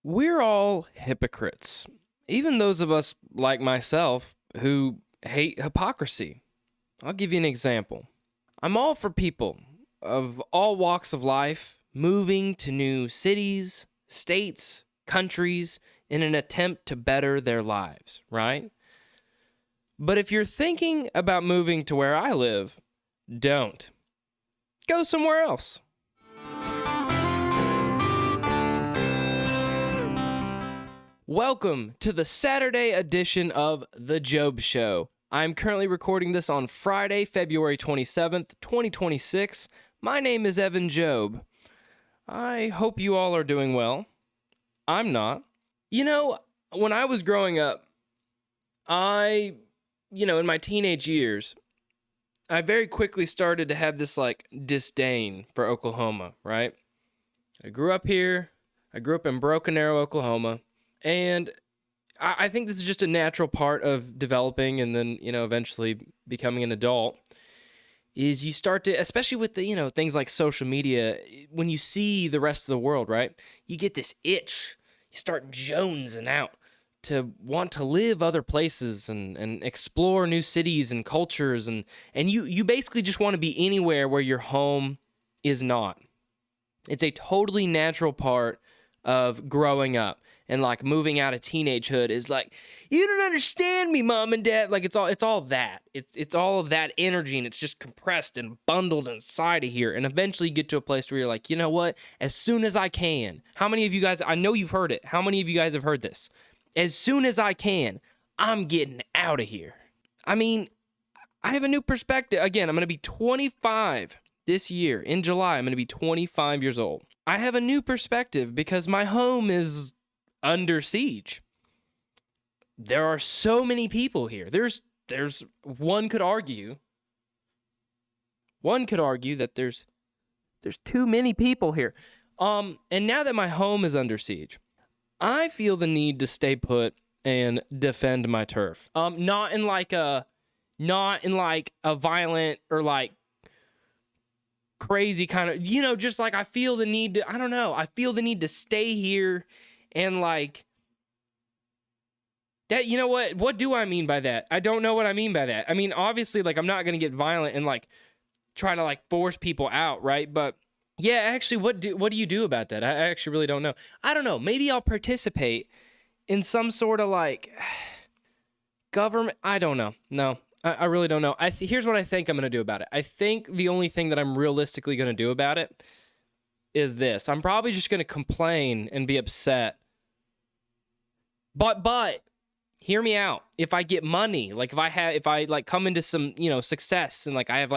We're all hypocrites, even those of us like myself who hate hypocrisy. I'll give you an example. I'm all for people of all walks of life moving to new cities, states, countries in an attempt to better their lives, right? But if you're thinking about moving to where I live, don't. Go somewhere else. Welcome to the Saturday edition of The Jobe Show. I'm currently recording this on Friday, February 27th, 2026. My name is Evan Jobe. I hope you all are doing well. I'm not. You know, when I was growing up, in my teenage years, I very quickly started to have this, disdain for Oklahoma, right? I grew up here. I grew up in Broken Arrow, Oklahoma. And I think this is just a natural part of developing and then, eventually becoming an adult, is you start to, especially with the, things like social media, when you see the rest of the world, right? You get this itch. You start jonesing out to want to live other places and explore new cities and cultures. And you basically just want to be anywhere where your home is not. It's a totally natural part of growing up. And moving out of teenagehood is you don't understand me, mom and dad. It's all that. It's all of that energy, and it's just compressed and bundled inside of here. And eventually you get to a place where you're like, you know what? As soon as I can. How many of you guys, I know you've heard it. How many of you guys have heard this? As soon as I can, I'm getting out of here. I mean, I have a new perspective. Again, I'm going to be 25 this year. In July, I'm going to be 25 years old. I have a new perspective because my home is under siege. There are so many people here. There's one could argue that there's too many people here. And now that my home is under siege, I feel the need to stay put and defend my turf. Not in a violent or crazy kind of, just I feel the need to, I feel the need to stay here. And that, what do I mean by that? I don't know what I mean by that. I mean, obviously, I'm not going to get violent and try to force people out, right? But yeah, actually, what do you do about that? I actually really don't know. I don't know. Maybe I'll participate in some sort of government. I don't know. No, I really don't know. Here's what I think I'm going to do about it. I think the only thing that I'm realistically going to do about it is this. I'm probably just going to complain and be upset. But hear me out. If I get money, if I come into some, success and I have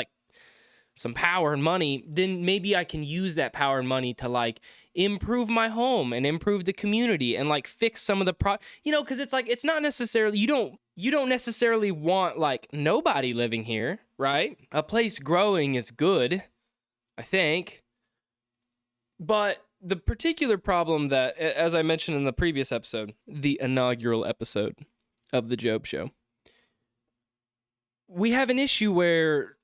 some power and money, then maybe I can use that power and money to improve my home and improve the community and fix some of the because it's not necessarily, you don't necessarily want nobody living here, right? A place growing is good, I think. But the particular problem that, as I mentioned in the previous episode, the inaugural episode of The Jobe Show, we have an issue where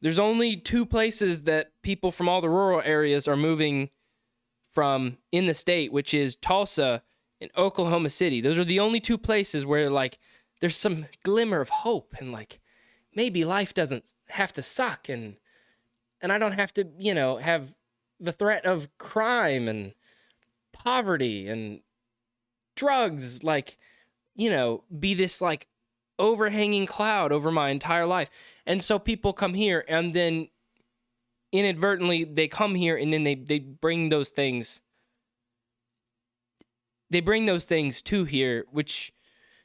there's only two places that people from all the rural areas are moving from in the state, which is Tulsa and Oklahoma City. Those are the only two places where there's some glimmer of hope and maybe life doesn't have to suck and I don't have to, have the threat of crime and poverty and drugs, be this overhanging cloud over my entire life. And so people come here and then inadvertently they come here and then they bring those things. They bring those things to here, which,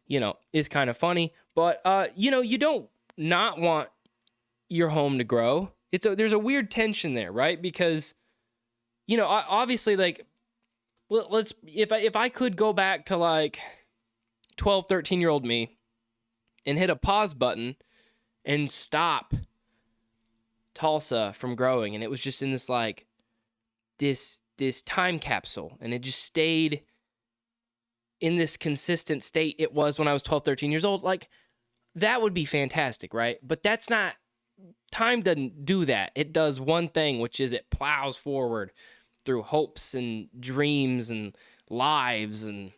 is kind of funny. But, you don't not want your home to grow. There's a weird tension there, right? Because obviously, if I could go back to 12, 13-year-old me and hit a pause button and stop Tulsa from growing, and it was just in this time capsule, and it just stayed in this consistent state it was when I was 12, 13 years old, that would be fantastic, right? But that's not, time doesn't do that. It does one thing, which is it plows forward through hopes and dreams and lives, and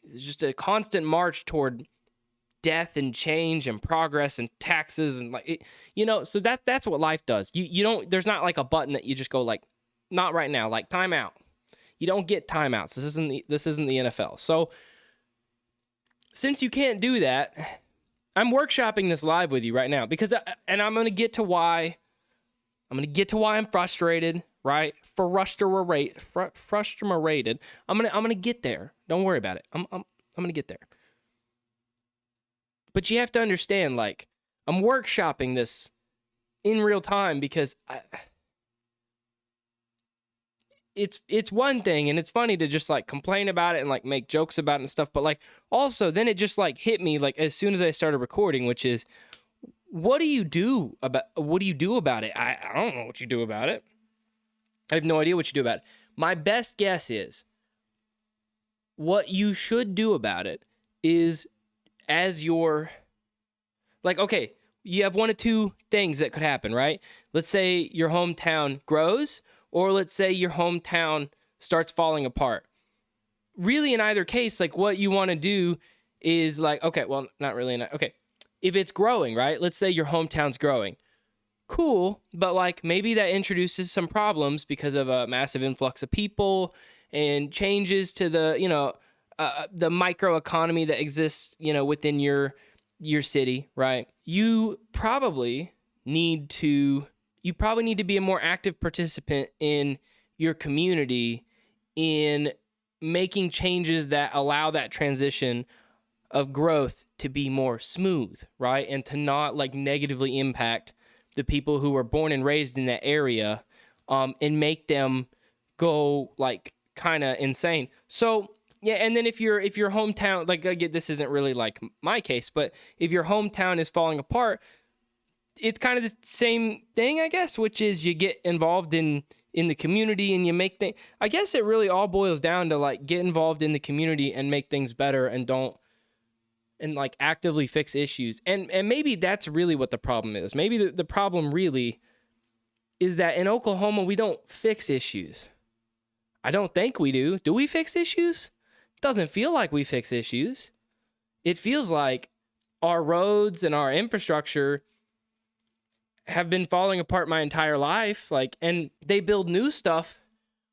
it's just a constant march toward death and change and progress and taxes and so that's what life does. You don't, there's not like a button that you just go like, not right now, like time out. You don't get timeouts. This isn't the NFL. So since you can't do that, I'm workshopping this live with you right now because I'm going to get to why I'm frustrated, right? Frustrated. I'm going to get there. Don't worry about it. I'm going to get there. But you have to understand, like, I'm workshopping this in real time because it's one thing, and it's funny to just like complain about it and like make jokes about it and stuff, but like also then it just like hit me like as soon as I started recording, which is, what do you do about it? I don't know what you do about it. I have no idea what you do about it. My best guess is what you should do about it is, as your, like, okay, you have one of two things that could happen, right? Let's say your hometown grows, or let's say your hometown starts falling apart. Really, in either case, like what you want to do is like, okay, well, not really. Okay, if it's growing, right? Let's say your hometown's growing. Cool, but like maybe that introduces some problems because of a massive influx of people and changes to the, the microeconomy that exists, within your city, right? You probably need to be a more active participant in your community in making changes that allow that transition of growth to be more smooth, right? And to not like negatively impact the people who were born and raised in that area, and make them go like kind of insane. So yeah, and then if your hometown, like again, this isn't really like my case, but if your hometown is falling apart, it's kind of the same thing, I guess, which is you get involved in the community and you make things. I guess it really all boils down to like get involved in the community and make things better and like actively fix issues. And maybe that's really what the problem is. Maybe the problem really is that in Oklahoma, we don't fix issues. I don't think we do. Do we fix issues? Doesn't feel like we fix issues. It feels like our roads and our infrastructure have been falling apart my entire life. Like, and they build new stuff,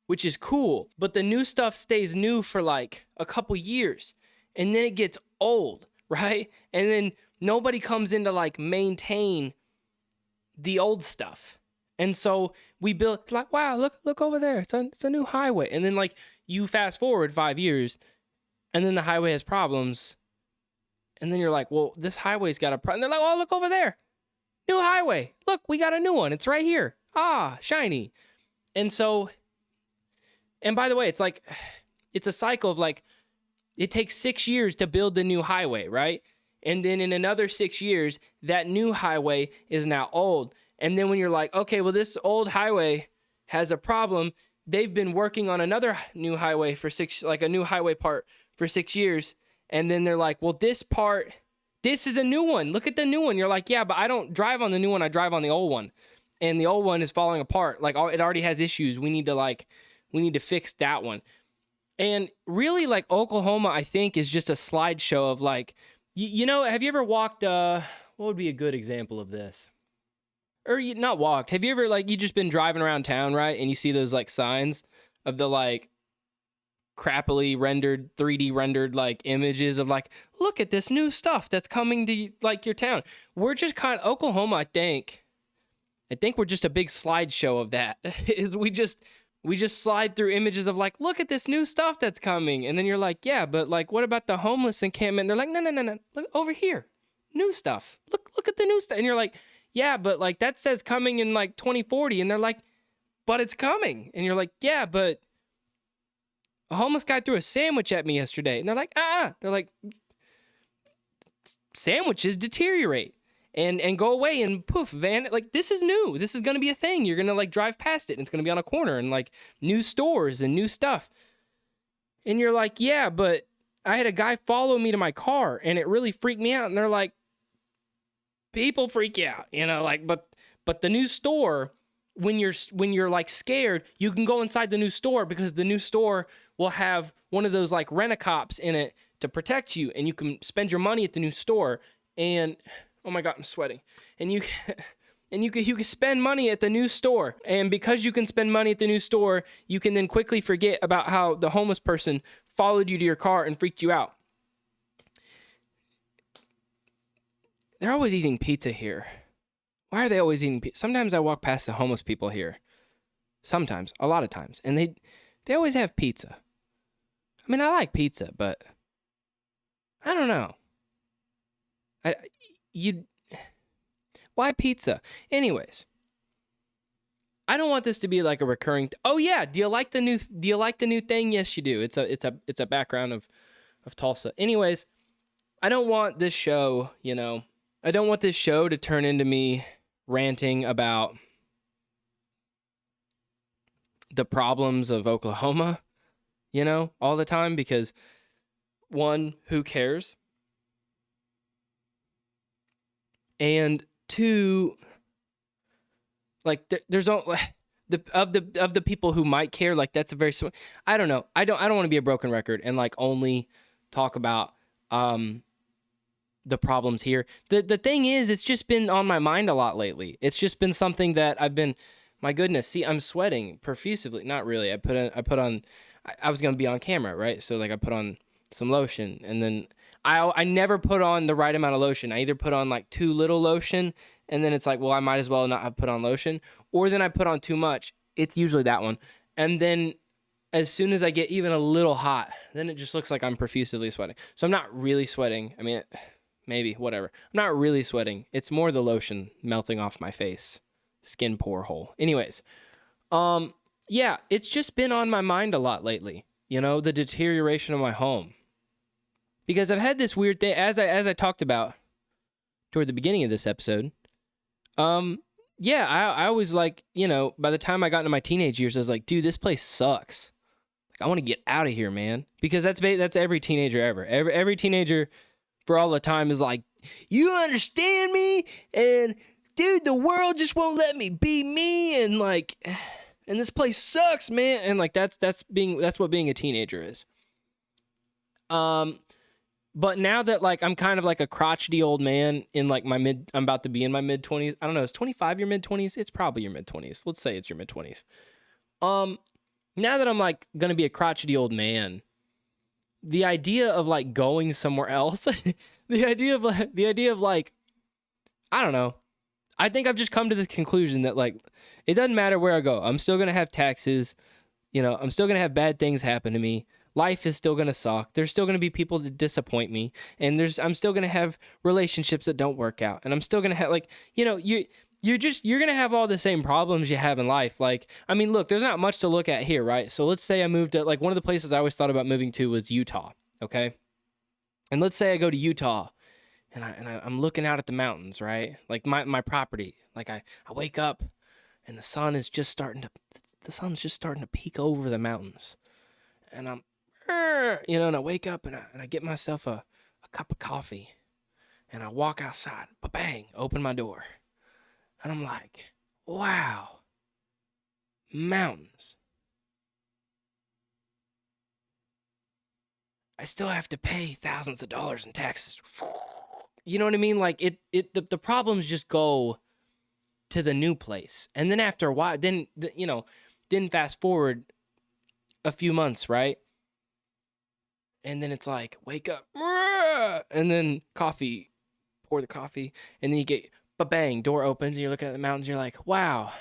which is cool, but the new stuff stays new for like a couple years and then it gets old, right? And then nobody comes in to like maintain the old stuff. And so we build, it's like, wow, look over there. It's a new highway. And then like you fast forward 5 years and then the highway has problems. And then you're like, well, this highway's got a problem. And they're like, oh, look over there. New highway. Look, we got a new one. It's right here. Ah, shiny. And so, and by the way, it's like, it's a cycle of like, it takes 6 years to build the new highway, right? And then in another 6 years, that new highway is now old. And then when you're like, okay, well, this old highway has a problem. They've been working on another new highway for a new highway part for 6 years. And then they're like, well, this is a new one. Look at the new one. You're like, yeah, but I don't drive on the new one. I drive on the old one. And the old one is falling apart. Like, it already has issues. We need to fix that one. And really, like, Oklahoma, I think, is just a slideshow of like, have you ever walked, what would be a good example of this? Or not walked. Have you ever, like, you just been driving around town, right? And you see those like signs of the like crappily rendered, 3D rendered like images of like, look at this new stuff that's coming to like your town. We're just kind of, Oklahoma, I think we're just a big slideshow of that. Is we just slide through images of like, look at this new stuff that's coming. And then you're like, yeah, but like, what about the homeless encampment? They're like, no. Look over here. New stuff. Look at the new stuff. And you're like, yeah, but like that says coming in like 2040. And they're like, but it's coming. And you're like, yeah, but a homeless guy threw a sandwich at me yesterday. And they're like, They're like, sandwiches deteriorate and go away and poof, like, this is new. This is going to be a thing. You're going to like drive past it and it's going to be on a corner and like new stores and new stuff. And you're like, yeah, but I had a guy follow me to my car and it really freaked me out. And they're like, people freak you out, like, but the new store, when you're like scared, you can go inside the new store because the new store will have one of those like rent-a-cops in it to protect you, and you can spend your money at the new store. And oh my God, I'm sweating. And you can spend money at the new store. And because you can spend money at the new store, you can then quickly forget about how the homeless person followed you to your car and freaked you out. They're always eating pizza here. Why are they always eating pizza? Sometimes I walk past the homeless people here. Sometimes, a lot of times. And they always have pizza. I mean, I like pizza, but I don't know. Why pizza? Anyways, I don't want this to be like a recurring. Oh yeah, do you like the new thing? Yes, you do. It's a background of Tulsa. Anyways, I don't want this show, I don't want this show to turn into me ranting about the problems of Oklahoma, all the time, because one, who cares? And two, like there's all of the people who might care, like that's a very, I don't know. I don't want to be a broken record and like only talk about the problems here. The thing is, it's just been on my mind a lot lately. It's just been something that I've been, my goodness, see, I'm sweating profusely. Not really. I was going to be on camera, right? So like I put on some lotion, and then I never put on the right amount of lotion. I either put on like too little lotion, and then it's like, well, I might as well not have put on lotion, or then I put on too much. It's usually that one. And then as soon as I get even a little hot, then it just looks like I'm profusely sweating. So I'm not really sweating. I mean, maybe, whatever. I'm not really sweating. It's more the lotion melting off my face. Skin pore hole. Anyways, yeah, it's just been on my mind a lot lately, the deterioration of my home. Because I've had this weird thing, as I talked about toward the beginning of this episode. Yeah, I always like, by the time I got into my teenage years, I was like, dude, this place sucks. Like, I want to get out of here, man. Because that's every teenager ever. Every teenager for all the time is like, you understand me? And dude, the world just won't let me be me. And like, and this place sucks, man. And like, that's what being a teenager is. But now that like I'm kind of like a crotchety old man in like I'm about to be in my mid 20s. I don't know, is 25 your mid 20s? It's probably your mid 20s. Let's say it's your mid 20s. Now that I'm like gonna be a crotchety old man, the idea of like going somewhere else, the idea of like, I don't know. I think I've just come to this conclusion that like, it doesn't matter where I go. I'm still gonna have taxes. I'm still gonna have bad things happen to me. Life is still going to suck. There's still going to be people that disappoint me. And I'm still going to have relationships that don't work out. And I'm still going to have like, you're going to have all the same problems you have in life. Like, I mean, look, there's not much to look at here, right? So let's say I moved to, like, one of the places I always thought about moving to was Utah. Okay. And let's say I go to Utah and I'm looking out at the mountains, right? Like my property, like I wake up and the sun's just starting to peek over the mountains. And and I wake up and I get myself a cup of coffee and I walk outside, bang, open my door. And I'm like, wow, mountains. I still have to pay thousands of dollars in taxes. You know what I mean? Like the problems just go to the new place. And then after a while, then fast forward a few months, right? And then it's like, wake up, and then pour the coffee, and then you get, bang, door opens, and you're looking at the mountains, you're like, wow.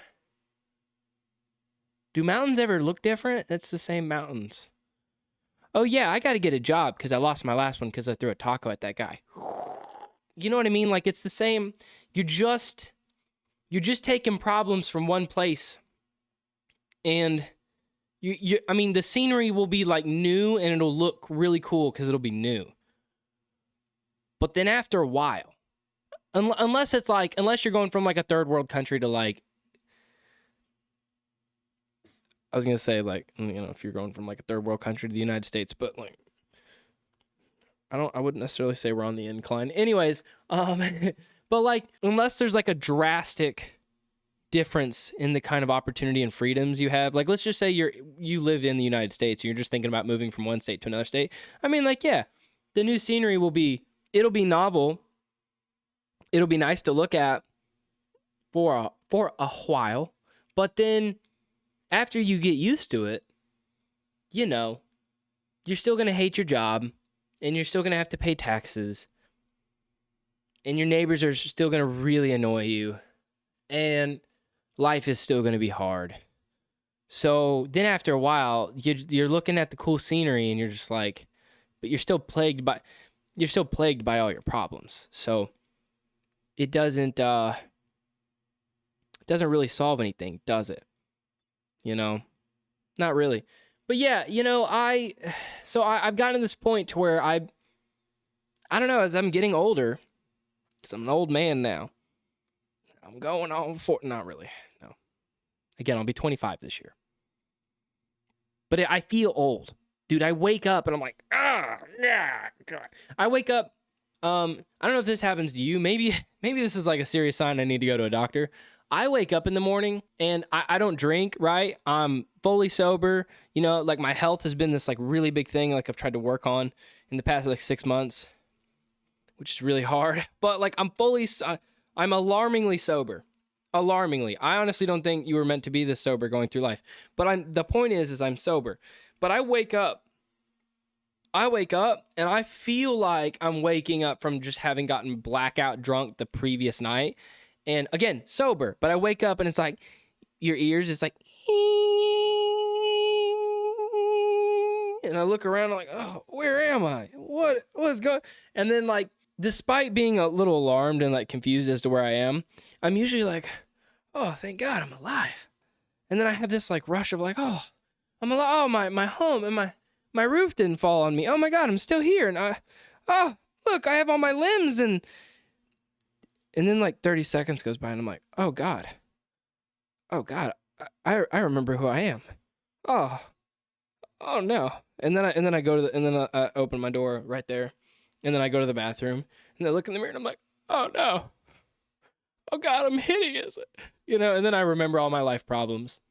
Do mountains ever look different? It's the same mountains. Oh yeah, I got to get a job because I lost my last one because I threw a taco at that guy. You know what I mean? Like, it's the same. You're just taking problems from one place, and I mean, the scenery will be like new and it'll look really cool because it'll be new. But then after a while, unless you're going from like a third world country to like, I was going to say like, if you're going from like a third world country to the United States, but like, I wouldn't necessarily say we're on the incline. Anyways, but like, unless there's like a drastic difference in the kind of opportunity and freedoms you have. Like, let's just say you live in the United States and you're just thinking about moving from one state to another state. I mean, like, yeah, the new scenery it'll be novel. It'll be nice to look at for a while, but then after you get used to it, you know, you're still going to hate your job, and you're still going to have to pay taxes, and your neighbors are still going to really annoy you, and life is still going to be hard. So then after a while, you're looking at the cool scenery, and you're just like, but you're still plagued by all your problems. So it doesn't really solve anything, does it? You know, not really. But yeah, you know, I've gotten to this point to where I don't know, as I'm getting older, because I'm an old man now. I'm going on for, not really, no. Again, I'll be 25 this year. But I feel old. Dude, I wake up and I'm like, yeah, God. I wake up, I don't know if this happens to you. Maybe this is like a serious sign I need to go to a doctor. I wake up in the morning and I don't drink, right? I'm fully sober. You know, like my health has been this like really big thing like I've tried to work on in the past like 6 months, which is really hard. But like I'm alarmingly sober. Alarmingly. I honestly don't think you were meant to be this sober going through life. But the point is I'm sober. But I wake up and I feel like I'm waking up from just having gotten blackout drunk the previous night. And again, sober, but I wake up and it's like your ears, it's like, and I look around, I'm like, oh, where am I? What's going? And then like, despite being a little alarmed and like confused as to where I am, I'm usually like, oh, thank God I'm alive. And then I have this like rush of like, oh, I'm alive. Oh, my home and my roof didn't fall on me. Oh my God, I'm still here. And look, I have all my limbs and then like 30 seconds goes by and I'm like, oh God, I remember who I am. Oh no. And then I go to I open my door right there, and then I go to the bathroom and I look in the mirror and I'm like, oh no, oh God, I'm hideous, you know. And then I remember all my life problems,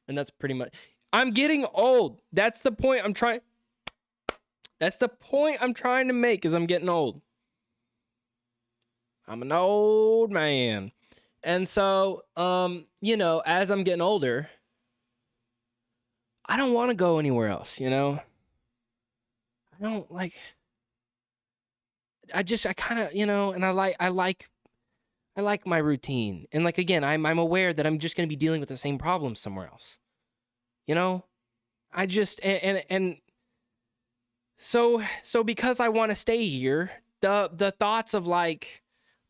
and that's pretty much. I'm getting old. That's the point I'm trying. That's the point I'm trying to make. Is I'm getting old. I'm an old man. And so, you know, as I'm getting older, I don't want to go anywhere else, you know? I don't like, I kind of, you know, and I like my routine. And like, again, I'm aware that I'm just going to be dealing with the same problems somewhere else, you know? I just, and so because I want to stay here, the thoughts of like,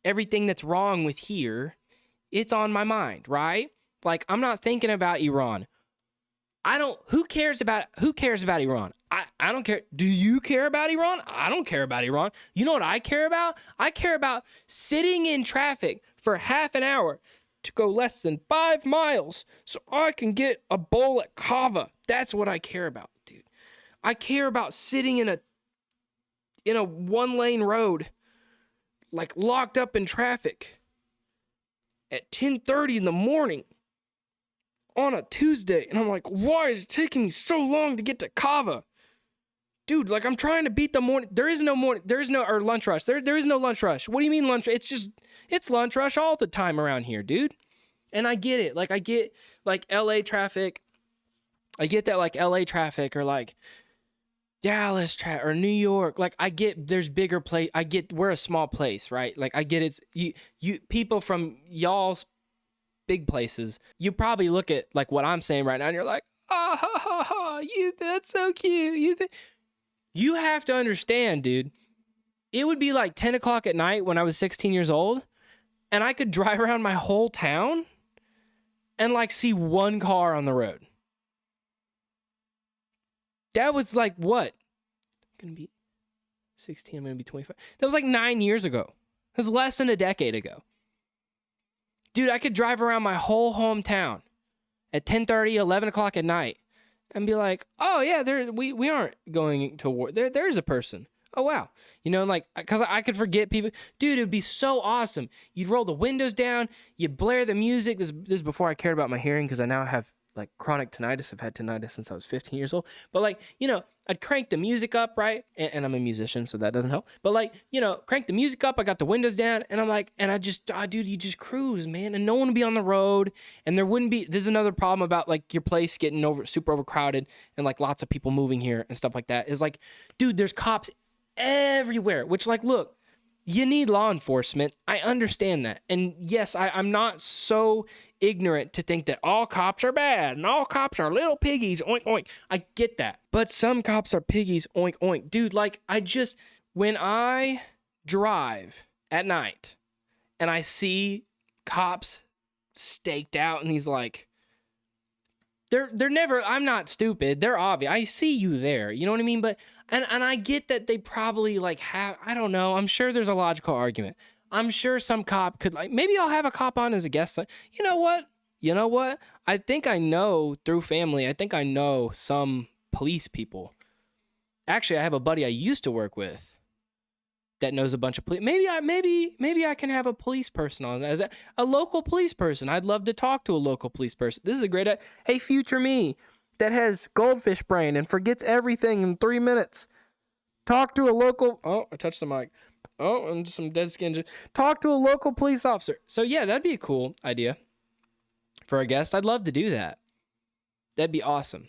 everything that's wrong with here, it's on my mind, right? Like, I'm not thinking about Iran. Who cares about Iran? I don't care. Do you care about Iran? I don't care about Iran. You know what I care about? I care about sitting in traffic for half an hour to go less than 5 miles so I can get a bowl at kava. That's what I care about, dude. I care about sitting in a one-lane road, like locked up in traffic at 10:30 in the morning on a Tuesday. And I'm like, why is it taking me so long to get to kava? Dude, like I'm trying to beat the morning. There is no lunch rush. There is no lunch rush. What do you mean lunch? It's lunch rush all the time around here, dude. And I get it. Like I get like LA traffic. I get that like LA traffic or like Dallas or New York. Like I get there's bigger place. I get we're a small place, right? Like I get it's you people from y'all's big places. You probably look at like what I'm saying right now and you're like, ah ha ha ha, that's so cute. You have to understand, dude. It would be like 10 o'clock at night when I was 16 years old, and I could drive around my whole town and like see one car on the road. That was like what? I'm gonna be 16, I'm gonna be 25. That was like 9 years ago. It was less than a decade ago. Dude, I could drive around my whole hometown at 10:30, 11 o'clock at night and be like, oh yeah, we aren't going to war. There's a person. oh wow, you know, like, because I could forget people. Dude, it'd be so awesome. You'd roll the windows down, you blare the music. This is before I cared about my hearing, because I now have like chronic tinnitus. I've had tinnitus since I was 15 years old. But like, you know, I'd crank the music up, right? And I'm a musician, so that doesn't help. But like, you know, crank the music up. I got the windows down, and I'm like, and I just, dude, you just cruise, man. And no one would be on the road, and there wouldn't be. There's another problem about like your place getting super overcrowded and like lots of people moving here and stuff like that. Is like, dude, there's cops everywhere. Which, like, look, you need law enforcement. I understand that, and yes, I'm not so ignorant to think that all cops are bad and all cops are little piggies, oink oink. I get that, but some cops are piggies, oink oink. Dude, like, when I drive at night and I see cops staked out and these like, they're never, I'm not stupid, they're obvious, I see you there, you know what I mean? But and I get that they probably like have, I don't know, I'm sure there's a logical argument. I'm sure some cop could, like, maybe I'll have a cop on as a guest. You know what? I think I know through family, I think I know some police people. Actually, I have a buddy I used to work with that knows a bunch of police. Maybe I can have a police person on as a local police person. I'd love to talk to a local police person. This is a great, hey, future me that has goldfish brain and forgets everything in 3 minutes. Talk to a local, oh, I touched the mic. Oh, and some dead skin. Talk to a local police officer. So yeah, that'd be a cool idea for a guest. I'd love to do that. That'd be awesome.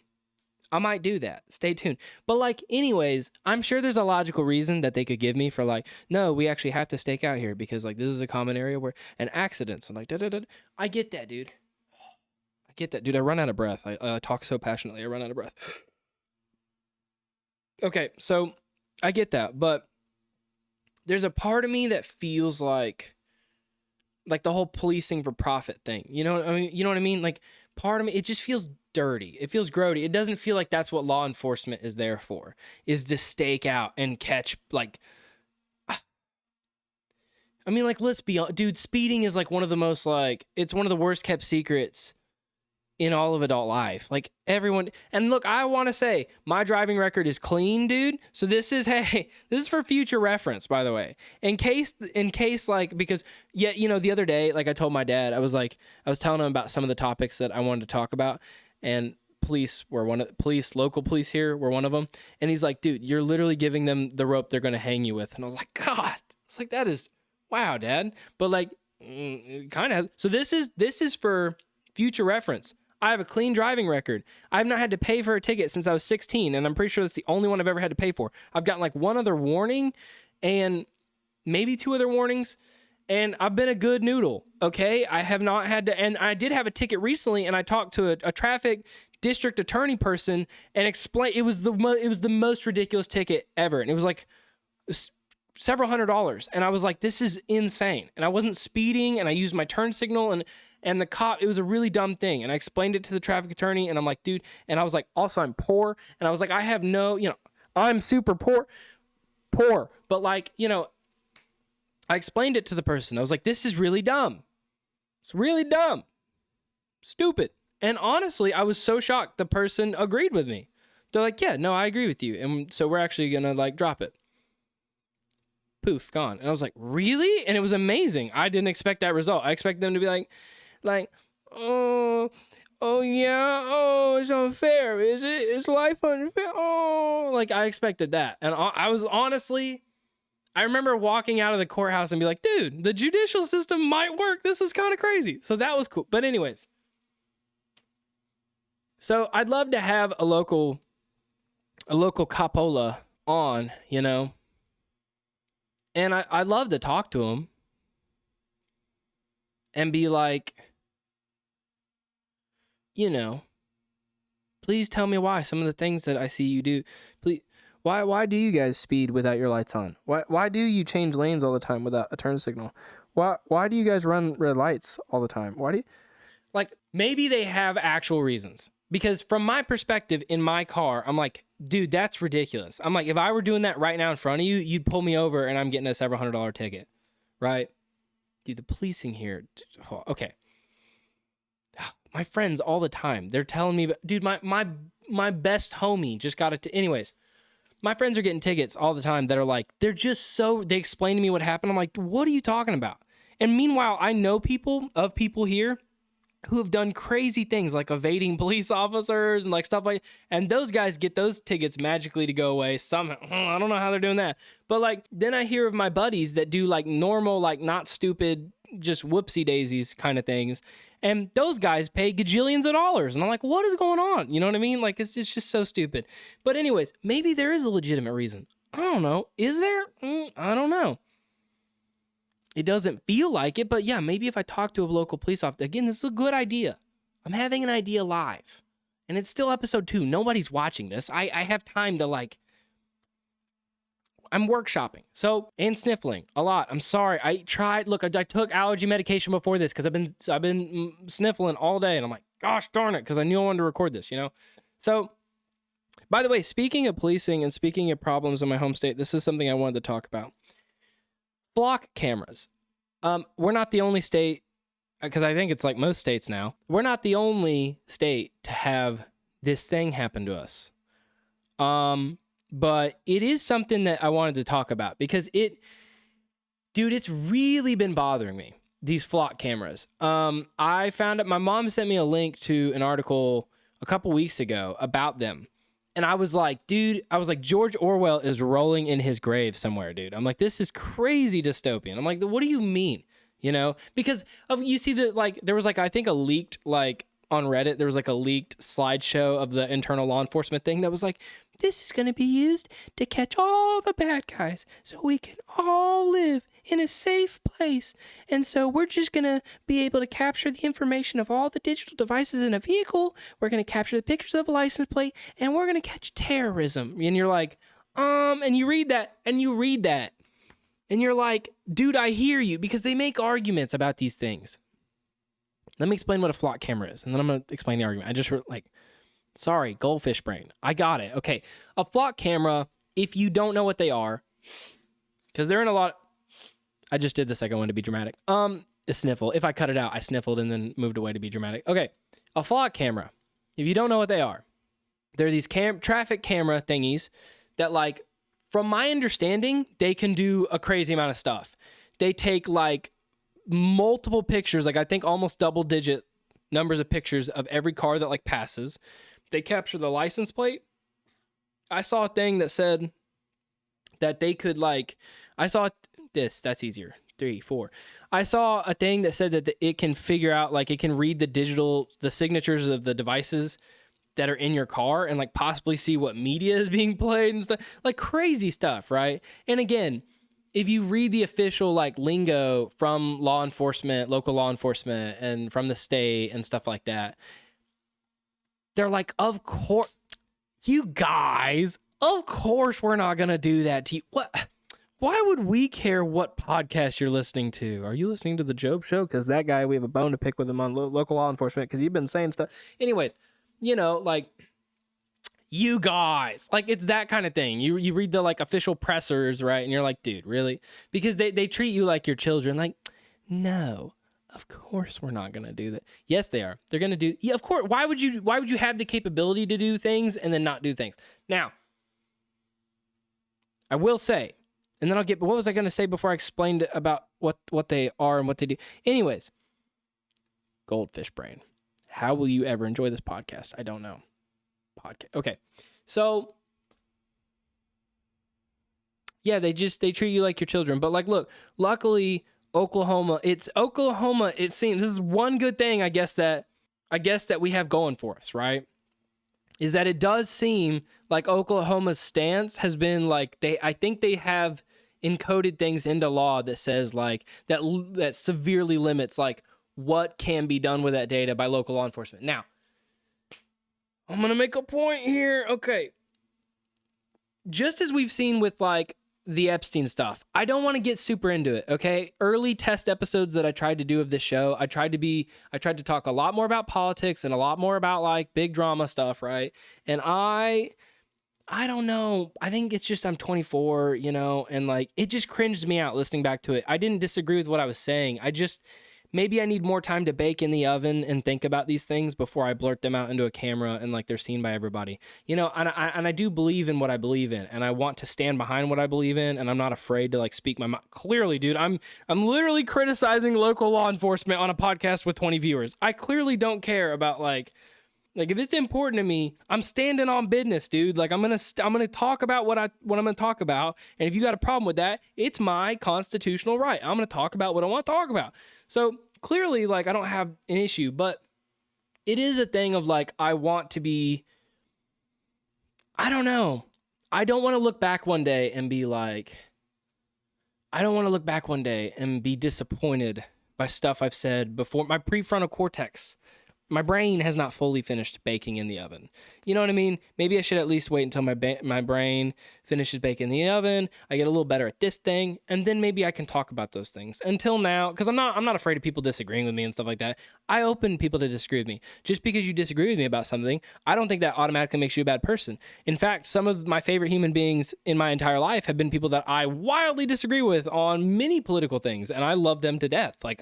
I might do that. Stay tuned. But like, anyways, I'm sure there's a logical reason that they could give me for like, no, we actually have to stake out here because like this is a common area where an accidents and like da-da-da. I get that, dude. I get that, dude. I run out of breath. I talk so passionately. I run out of breath. Okay, so I get that, but there's a part of me that feels like the whole policing for profit thing. You know what I mean? You know what I mean? Like, part of me, it just feels dirty. It feels grody. It doesn't feel like that's what law enforcement is there for, is to stake out and catch, like, I mean, like, let's be honest, dude, speeding is like one of the most, like, it's one of the worst kept secrets in all of adult life. Like, everyone, and look, I want to say my driving record is clean, dude. So this is, hey, this is for future reference, by the way, in case like, because yeah, you know, the other day, like I told my dad, I was telling him about some of the topics that I wanted to talk about, and local police here were one of them. And he's like, dude, you're literally giving them the rope they're going to hang you with. And I was like, God, it's like, that is, wow, Dad. But like, it kind of has. So this is for future reference. I have a clean driving record. I've not had to pay for a ticket since I was 16, and I'm pretty sure that's the only one I've ever had to pay for. I've gotten like one other warning and maybe 2 other warnings, and I've been a good noodle, okay? I have not had to, and I did have a ticket recently, and I talked to a traffic district attorney person and explained, it was the most ridiculous ticket ever, and it was like several $100s, and I was like, this is insane, and I wasn't speeding, and I used my turn signal, and the cop, it was a really dumb thing. And I explained it to the traffic attorney, and I'm like, dude, and I was like, also, I'm poor. And I was like, I have no, you know, I'm super poor. But like, you know, I explained it to the person. I was like, this is really dumb. It's really dumb. Stupid. And honestly, I was so shocked the person agreed with me. They're like, yeah, no, I agree with you. And so we're actually going to like drop it. Poof, gone. And I was like, really? And it was amazing. I didn't expect that result. I expected them to be like, oh yeah, oh, it's unfair, is it? Is life unfair? Oh, like, I expected that. And I was honestly, I remember walking out of the courthouse and be like, dude, the judicial system might work. This is kind of crazy. So that was cool. But anyways, so I'd love to have a local capola on, you know, and I'd love to talk to him and be like, you know, please tell me why some of the things that I see you do. Please, why do you guys speed without your lights on? Why do you change lanes all the time without a turn signal? Why do you guys run red lights all the time? Why do you, like, maybe they have actual reasons. Because from my perspective in my car, I'm like, dude, that's ridiculous. I'm like, if I were doing that right now in front of you, you'd pull me over and I'm getting a several $100 ticket, right? Dude, the policing here, okay. My friends all the time, they're telling me, dude, my best homie just got it. Anyways, my friends are getting tickets all the time that are like, they explain to me what happened. I'm like, what are you talking about? And meanwhile, I know people here who have done crazy things like evading police officers and like stuff like, and those guys get those tickets magically to go away somehow. I don't know how they're doing that. But like, then I hear of my buddies that do like normal, like not stupid, just whoopsie daisies kind of things. And those guys pay gajillions of dollars. And I'm like, what is going on? You know what I mean? Like, it's just so stupid. But anyways, maybe there is a legitimate reason. I don't know. Is there? I don't know. It doesn't feel like it, but yeah, maybe if I talk to a local police officer, again, this is a good idea. I'm having an idea live, and it's still episode 2. Nobody's watching this. I have time to like, I'm workshopping. So, and sniffling a lot. I'm sorry. I took allergy medication before this because I've been sniffling all day, and I'm like, gosh darn it, because I knew I wanted to record this, you know? So, by the way, speaking of policing and speaking of problems in my home state, this is something I wanted to talk about. Block cameras. We're not the only state, because I think it's like most states now, we're not the only state to have this thing happen to us. But it is something that I wanted to talk about because it's really been bothering me, these flock cameras. I found out, my mom sent me a link to an article a couple weeks ago about them. And I was like, George Orwell is rolling in his grave somewhere, dude. I'm like, this is crazy dystopian. I'm like, what do you mean? You know, because you see that, like, there was like, I think a leaked, like on Reddit, there was like a leaked slideshow of the internal law enforcement thing that was like, this is going to be used to catch all the bad guys so we can all live in a safe place. And so we're just going to be able to capture the information of all the digital devices in a vehicle. We're going to capture the pictures of a license plate, and we're going to catch terrorism. And you're like, and you read that, and you're like, dude, I hear you, because they make arguments about these things. Let me explain what a flock camera is, and then I'm going to explain the argument. I just sorry, goldfish brain. I got it. Okay. A flock camera, if you don't know what they are, because they're in a lot. I just did this like I wanted to be dramatic. A sniffle. If I cut it out, I sniffled and then moved away to be dramatic. Okay. A flock camera, if you don't know what they are, they're these traffic camera thingies that, like, from my understanding, they can do a crazy amount of stuff. They take like multiple pictures, like I think almost double-digit numbers of pictures of every car that like passes. They capture the license plate. I saw a thing that said that they could that's easier. 3, 4. I saw a thing that said that it can figure out, like, it can read the signatures of the devices that are in your car and like possibly see what media is being played and stuff, like crazy stuff, right? And again, if you read the official like lingo from law enforcement, local law enforcement, and from the state and stuff like that, they're like, of course, you guys, of course we're not going to do that to you. What? Why would we care what podcast you're listening to? Are you listening to The Jobe Show? Because that guy, we have a bone to pick with him on local law enforcement because you've been saying stuff. Anyways, you know, like, you guys, like, it's that kind of thing. You read the like official pressers, right? And you're like, dude, really? Because they treat you like your children. Like, no, of course we're not going to do that. Yes, they are. They're going to do. Yeah, of course. Why would you have the capability to do things and then not do things? Now, I will say, and then what was I going to say before I explained about what they are and what they do? Anyways, goldfish brain. How will you ever enjoy this podcast? I don't know. Okay. So, yeah, they treat you like your children. But like, look, luckily, Oklahoma, it seems, this is one good thing, I guess that we have going for us, right? Is that it does seem like Oklahoma's stance has been like, I think they have encoded things into law that says like, that severely limits like what can be done with that data by local law enforcement. Now, I'm going to make a point here. Okay. Just as we've seen with like the Epstein stuff, I don't want to get super into it. Okay. Early test episodes that I tried to do of this show, I tried to talk a lot more about politics and a lot more about like big drama stuff. Right. And I don't know. I think it's just, I'm 24, you know, and like, it just cringed me out listening back to it. I didn't disagree with what I was saying. maybe I need more time to bake in the oven and think about these things before I blurt them out into a camera and like they're seen by everybody. You know, and I do believe in what I believe in, and I want to stand behind what I believe in, and I'm not afraid to like speak my mind. Clearly, dude, I'm literally criticizing local law enforcement on a podcast with 20 viewers. I clearly don't care about like if it's important to me, I'm standing on business, dude. Like I'm gonna talk about what I'm gonna talk about, and if you got a problem with that, it's my constitutional right. I'm gonna talk about what I want to talk about. So clearly, like I don't have an issue, but it is a thing of like I want to be. I don't know. I don't want to look back one day and be like. I don't want to look back one day and be disappointed by stuff I've said before. My prefrontal cortex. My brain has not fully finished baking in the oven. You know what I mean? Maybe I should at least wait until my brain finishes baking in the oven. I get a little better at this thing, and then maybe I can talk about those things. Until now, because I'm not afraid of people disagreeing with me and stuff like that. I open people to disagree with me. Just because you disagree with me about something, I don't think that automatically makes you a bad person. In fact, some of my favorite human beings in my entire life have been people that I wildly disagree with on many political things, and I love them to death. Like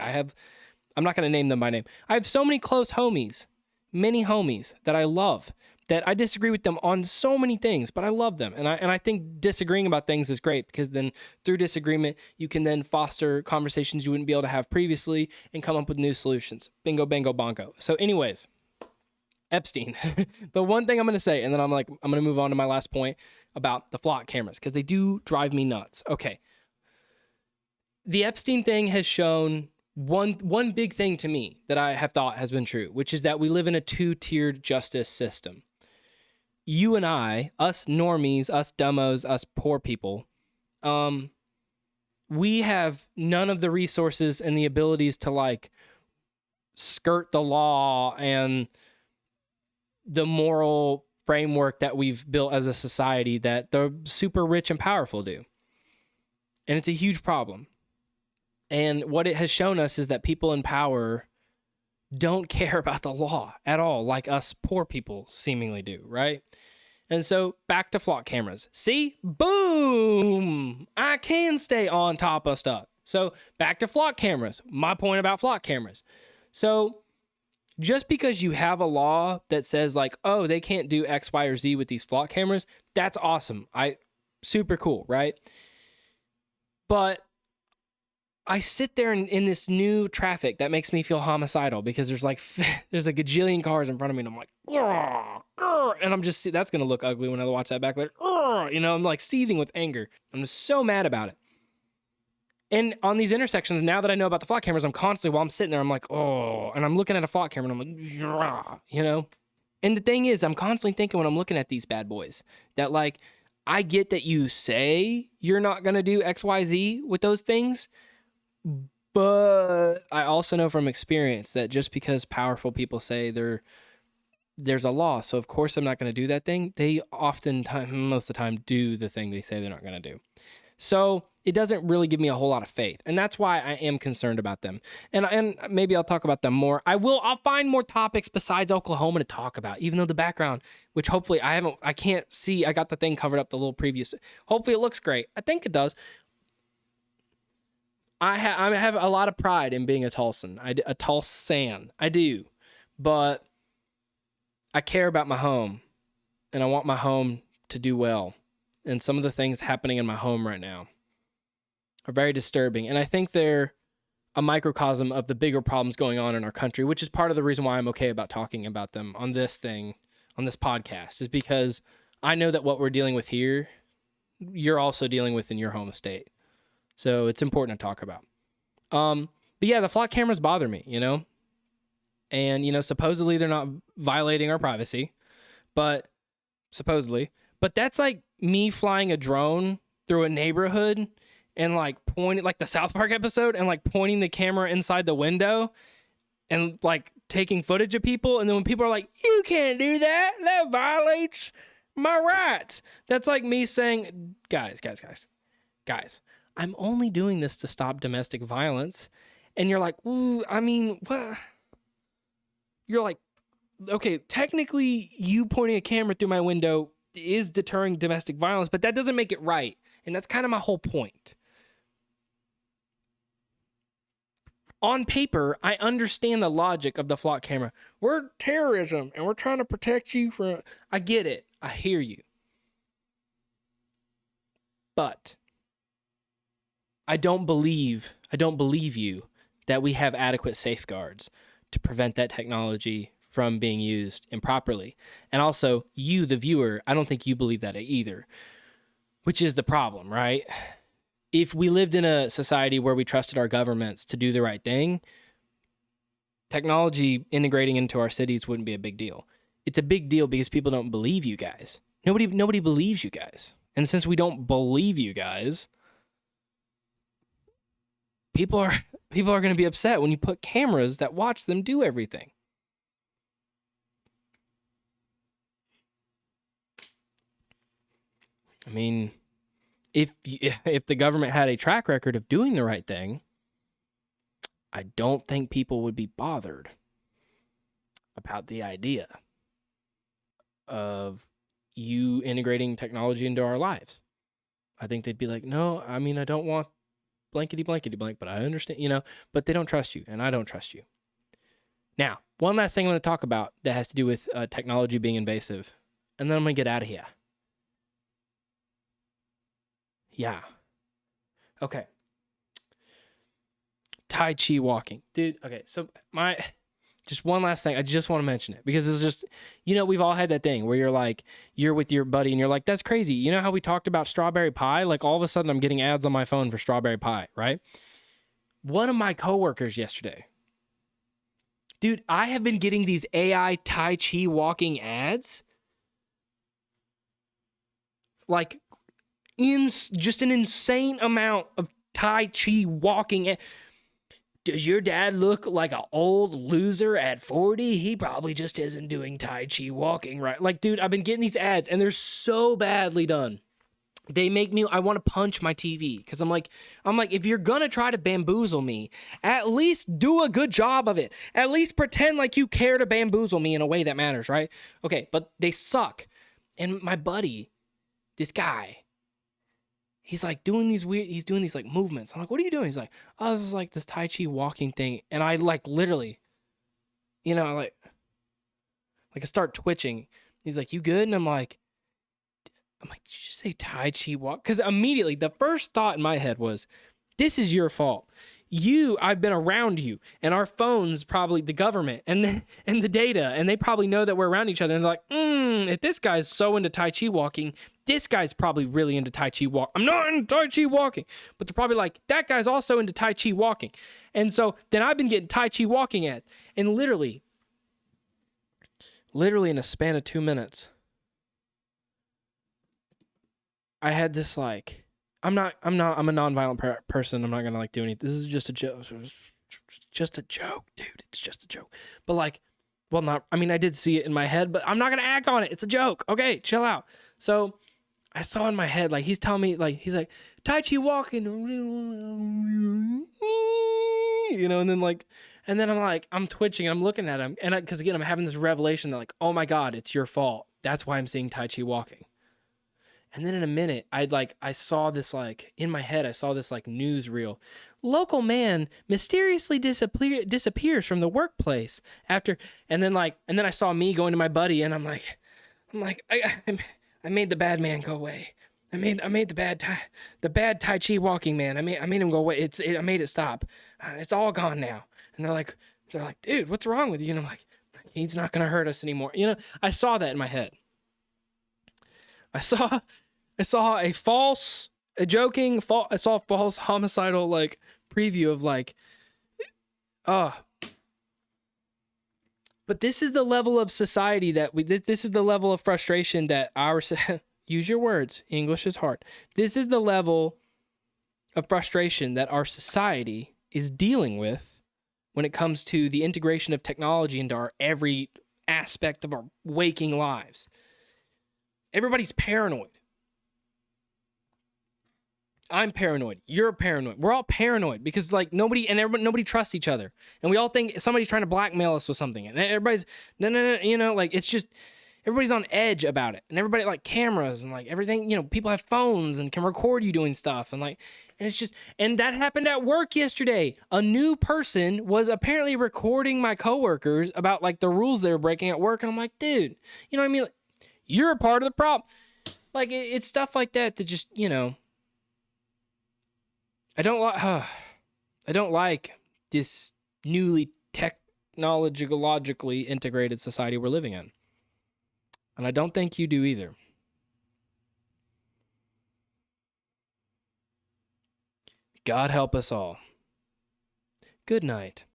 I'm not going to name them by name. I have so many close homies, many homies that I love, that I disagree with them on so many things, but I love them. And I think disagreeing about things is great, because then through disagreement, you can then foster conversations you wouldn't be able to have previously and come up with new solutions. Bingo, bango, bongo. So anyways, Epstein, the one thing I'm going to say, and then I'm going to move on to my last point about the flock cameras, because they do drive me nuts. Okay. The Epstein thing has shown one big thing to me that I have thought has been true, which is that we live in a two-tiered justice system. You and I, us normies, us dumbos, us poor people, we have none of the resources and the abilities to like skirt the law and the moral framework that we've built as a society that the super rich and powerful do. And it's a huge problem. And what it has shown us is that people in power don't care about the law at all, like us poor people seemingly do, right? And so back to flock cameras. See? Boom! I can stay on top of stuff. So back to flock cameras. My point about flock cameras. So just because you have a law that says like, oh, they can't do X, Y, or Z with these flock cameras, that's awesome. Super cool, right? But I sit there in this new traffic that makes me feel homicidal, because there's a gajillion cars in front of me, and I'm like, grr, grr, and I'm just, that's going to look ugly when I watch that back later. You know, I'm like seething with anger. I'm just so mad about it. And on these intersections, now that I know about the flock cameras, I'm constantly, while I'm sitting there, I'm like, oh, and I'm looking at a flock camera and I'm like, yeah, you know? And the thing is, I'm constantly thinking when I'm looking at these bad boys that like, I get that you say you're not going to do X, Y, Z with those things, but I also know from experience that just because powerful people say there's a law, so of course I'm not going to do that thing, they oftentimes, most of the time, do the thing they say they're not going to do. So it doesn't really give me a whole lot of faith, and that's why I am concerned about them. And maybe I'll talk about them more. I'll find more topics besides Oklahoma to talk about, even though the background, which hopefully I can't see, I got the thing covered up, the little previous. Hopefully it looks great. I think it does. I have a lot of pride in being a Tulsan. A Tulsan. I do. But I care about my home, and I want my home to do well. And some of the things happening in my home right now are very disturbing. And I think they're a microcosm of the bigger problems going on in our country, which is part of the reason why I'm okay about talking about them on this podcast, is because I know that what we're dealing with here, you're also dealing with in your home state. So it's important to talk about. But yeah, the flock cameras bother me, you know? And, you know, supposedly they're not violating our privacy, but that's like me flying a drone through a neighborhood and like pointing, like the South Park episode, and like pointing the camera inside the window and like taking footage of people. And then when people are like, you can't do that, that violates my rights. That's like me saying, guys, I'm only doing this to stop domestic violence. And you're like, ooh, I mean, what? You're like, okay, technically you pointing a camera through my window is deterring domestic violence, but that doesn't make it right. And that's kind of my whole point. on paper, I understand the logic of the flock camera. We're terrorism and we're trying to protect you from. I get it. I hear you. But I don't believe you that we have adequate safeguards to prevent that technology from being used improperly. And also, you, the viewer, I don't think you believe that either, which is the problem, right? If we lived in a society where we trusted our governments to do the right thing, technology integrating into our cities wouldn't be a big deal. It's a big deal because people don't believe you guys. Nobody believes you guys. And since we don't believe you guys, people are going to be upset when you put cameras that watch them do everything. I mean, if the government had a track record of doing the right thing, I don't think people would be bothered about the idea of you integrating technology into our lives. I think they'd be like, no, I mean, I don't want blankety blank, but I understand, but they don't trust you, and I don't trust you. Now, one last thing I want to talk about that has to do with technology being invasive, and then I'm going to get out of here. Yeah. Okay. Tai Chi walking. Dude, okay, so just one last thing. I just want to mention it because it's just, we've all had that thing where you're with your buddy and you're like, that's crazy. You know how we talked about strawberry pie? Like all of a sudden I'm getting ads on my phone for strawberry pie, right? One of my coworkers yesterday, dude, I have been getting these AI Tai Chi walking ads. Like just an insane amount of Tai Chi walking. Does your dad look like an old loser at 40? He probably just isn't doing Tai Chi walking right. Like, dude, I've been getting these ads and they're so badly done. They make me, I want to punch my TV because I'm like, if you're going to try to bamboozle me, at least do a good job of it. At least pretend like you care to bamboozle me in a way that matters, right? Okay, but they suck. And my buddy, this guy, he's like doing these like movements. I'm like, what are you doing? He's like, oh, this is like this Tai Chi walking thing. And I like literally, like I start twitching. He's like, you good? And I'm like, did you just say Tai Chi walk? Because immediately the first thought in my head was, this is your fault. I've been around you, and our phones probably the government and the data, and they probably know that we're around each other. And they're like, if this guy's so into Tai Chi walking, this guy's probably really into Tai Chi walk. I'm not into Tai Chi walking, but they're probably like, that guy's also into Tai Chi walking. And so then I've been getting Tai Chi walking ads, and literally in a span of 2 minutes, I had this like. I'm a nonviolent person. I'm not going to do anything. This is just a joke. Just a joke, dude. It's just a joke. But I did see it in my head, but I'm not going to act on it. It's a joke. Okay, chill out. So I saw in my head, he's telling me, he's like, Tai Chi walking, and then I'm like, I'm twitching. I'm looking at him. And because again, I'm having this revelation that oh my God, it's your fault. That's why I'm seeing Tai Chi walking. And then in a minute, I saw this in my head, I saw this newsreel. Local man mysteriously disappears from the workplace after, and then I saw me going to my buddy, and I'm like, I made the bad man go away. I made the bad Tai Chi walking man. I made him go away. I made it stop. It's all gone now. And they're like, dude, what's wrong with you? And I'm like, he's not gonna hurt us anymore. I saw that in my head. I saw a false homicidal preview of but this is the level of society this is the level of frustration that use your words, English is hard. This is the level of frustration that our society is dealing with when it comes to the integration of technology into our every aspect of our waking lives. Everybody's paranoid. I'm paranoid. You're paranoid. We're all paranoid because nobody trusts each other, and we all think somebody's trying to blackmail us with something, and everybody's no. It's just, Everybody's on edge about it, and everybody like cameras and like everything, people have phones and can record you doing stuff, and it's just, and that happened at work yesterday. A new person was apparently recording my coworkers about like the rules they were breaking at work, and I'm like, dude, you know what I mean? Like, you're a part of the problem. Like it's stuff like that that just, I don't like this newly technologically integrated society we're living in. And I don't think you do either. God help us all. Good night.